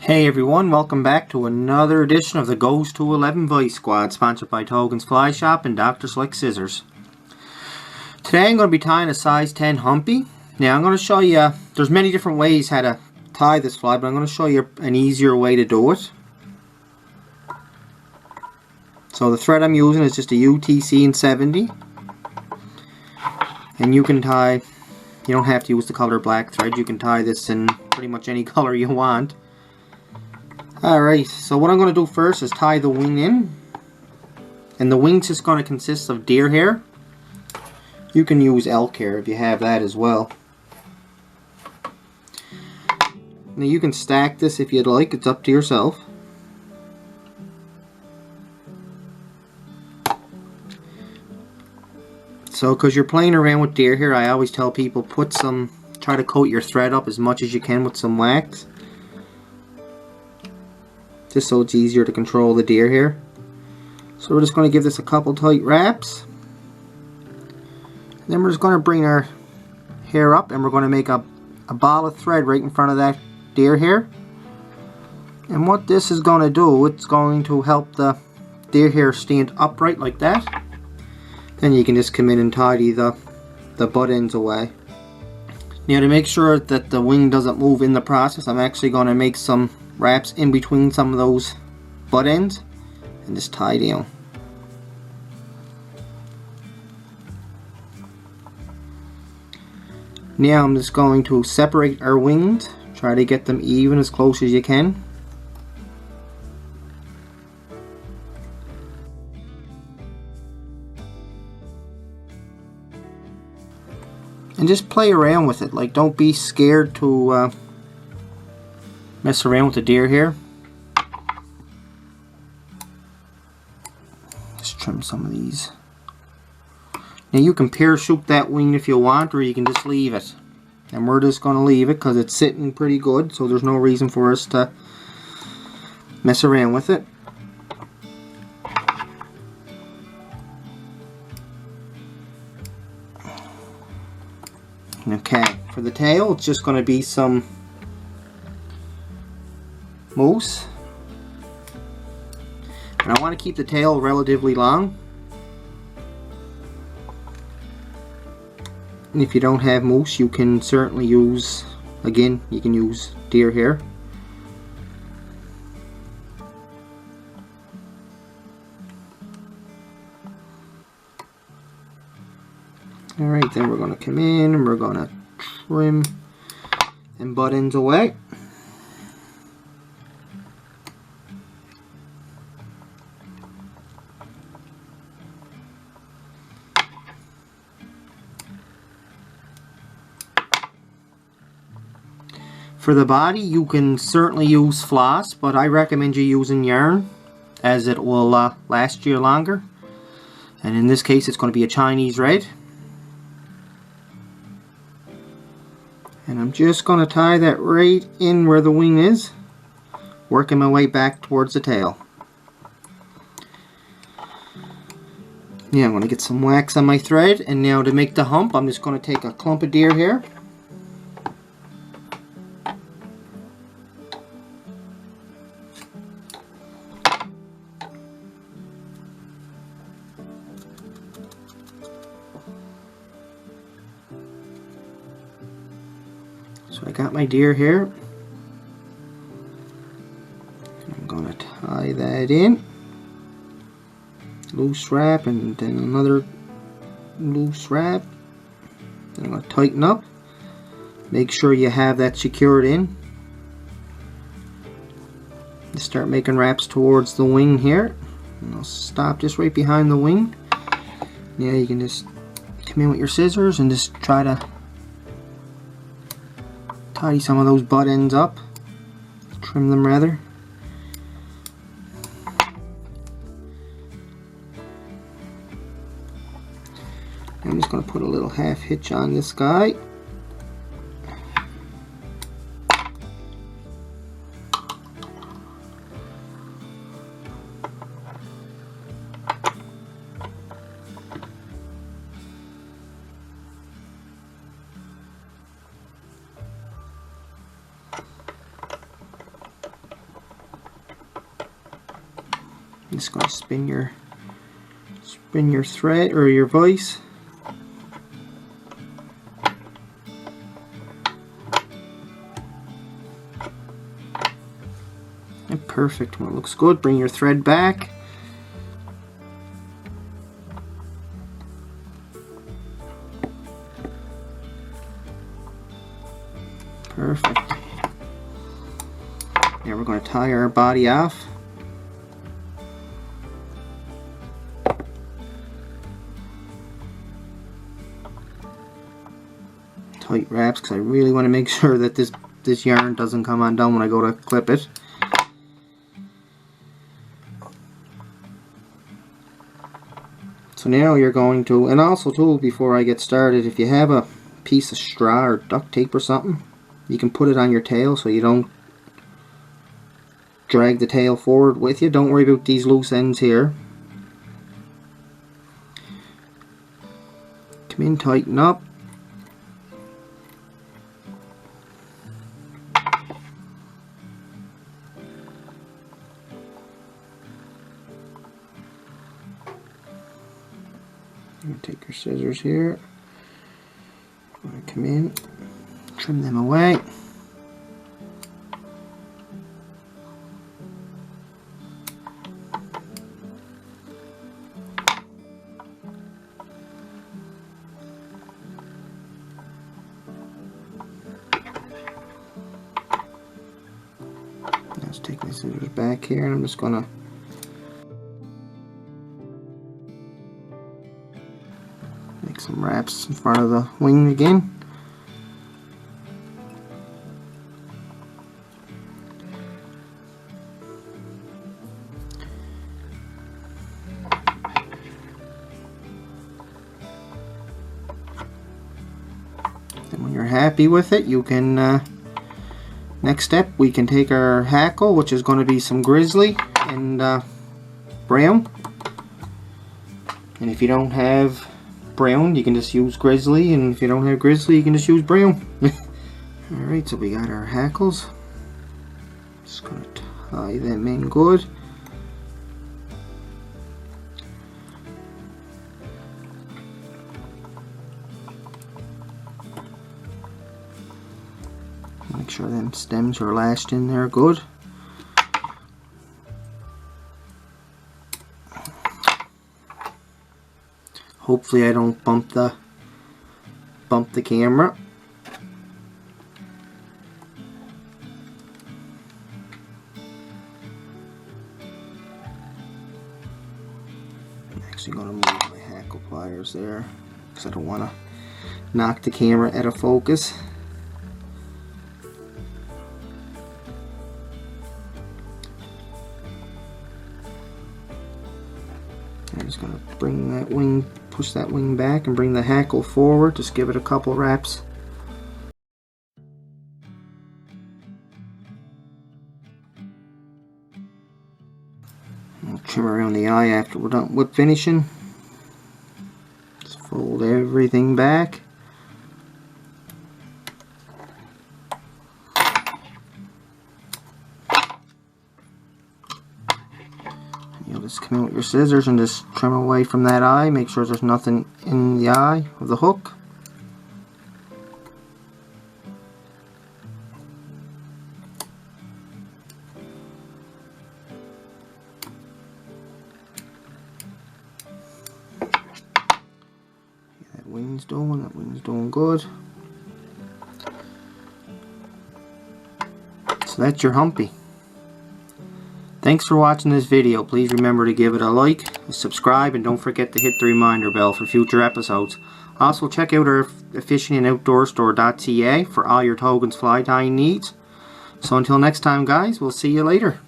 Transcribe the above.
Hey everyone, welcome back to another edition of the Goes to 11 Vise Squad, sponsored by Togan's Fly Shop and Dr. Slick Scissors. Today I'm going to be tying a size 10 Humpy. Now I'm going to show you, there's many different ways how to tie this fly, but I'm going to show you an easier way to do it. So the thread I'm using is just a UTC 70. And you can tie, you don't have to use the color black thread, you can tie this in pretty much any color you want. Alright, so what I'm going to do first is tie the wing in. And the wing's just going to consist of deer hair. You can use elk hair if you have that as well. Now you can stack this if you'd like, it's up to yourself. So because you're playing around with deer hair, I always tell people try to coat your thread up as much as you can with some wax. Just so it's easier to control the deer hair. So we're just going to give this a couple tight wraps. Then we're just going to bring our hair up and we're going to make a ball of thread right in front of that deer hair. And what this is going to do, it's going to help the deer hair stand upright like that. Then you can just come in and tidy the butt ends away. Now to make sure that the wing doesn't move in the process, I'm actually going to make some wraps in between some of those butt ends and just tie down. Now I'm just going to separate our wings, try to get them even as close as you can. And just play around with it, like don't be scared to mess around with the deer hair. Just trim some of these. Now you can parachute that wing if you want, or you can just leave it. And we're just going to leave it because it's sitting pretty good, so there's no reason for us to mess around with it. Okay, for the tail it's just going to be some mousse, and I want to keep the tail relatively long. And if you don't have mousse, you can certainly use, again, you can use deer hair. Alright, then we're going to come in and we're going to trim and butt ends away. For the body, you can certainly use floss, but I recommend you using yarn, as it will last you longer. And in this case, it's going to be a Chinese red. And I'm just going to tie that right in where the wing is, working my way back towards the tail. Yeah, I'm going to get some wax on my thread, and now to make the hump, I'm just going to take a clump of deer hair. So I got my deer hair. I'm going to tie that in. Loose wrap and then another loose wrap. Then I'm going to tighten up. Make sure you have that secured in. Just start making wraps towards the wing here. And I'll stop just right behind the wing. Yeah, you can just come in with your scissors and just try to tidy some of those butt ends up, trim them rather. I'm just going to put a little half hitch on this guy. just going to spin your thread or your vise. And perfect. When it looks good, bring your thread back. Perfect. Now we're going to tie our body off. Tight wraps, because I really want to make sure that this yarn doesn't come undone when I go to clip it. So now you're going to, and also too, before I get started, if you have a piece of straw or duct tape or something, you can put it on your tail so you don't drag the tail forward with you. Don't worry about these loose ends here. Come in, tighten up. Take your scissors here. Come in, trim them away. Let's take my scissors back here, and I'm just gonna make some wraps in front of the wing again. And when you're happy with it, you can next step, we can take our Hackel, which is going to be some Grizzly and brown. And if you don't have brown, you can just use Grizzly, and if you don't have Grizzly, you can just use brown. Alright, so we got our Hackles. Just going to tie them in good. Make sure them stems are lashed in there good. Hopefully I don't bump the camera. I'm actually going to move my Hackel pliers there because I don't want to knock the camera out of focus. I'm just going to bring that wing, push that wing back and bring the Hackel forward. Just give it a couple wraps. I'll trim around the eye after we're done whip finishing. Just fold everything back. You'll just come in with your scissors and just trim away from that eye. Make sure there's nothing in the eye of the hook. That wing's doing good. So that's your Humpy. Thanks for watching this video. Please remember to give it a like, subscribe, and don't forget to hit the reminder bell for future episodes. Also check out our fishingandOutdoorstore.ca for all your Togans fly tying needs. So until next time guys, we'll see you later.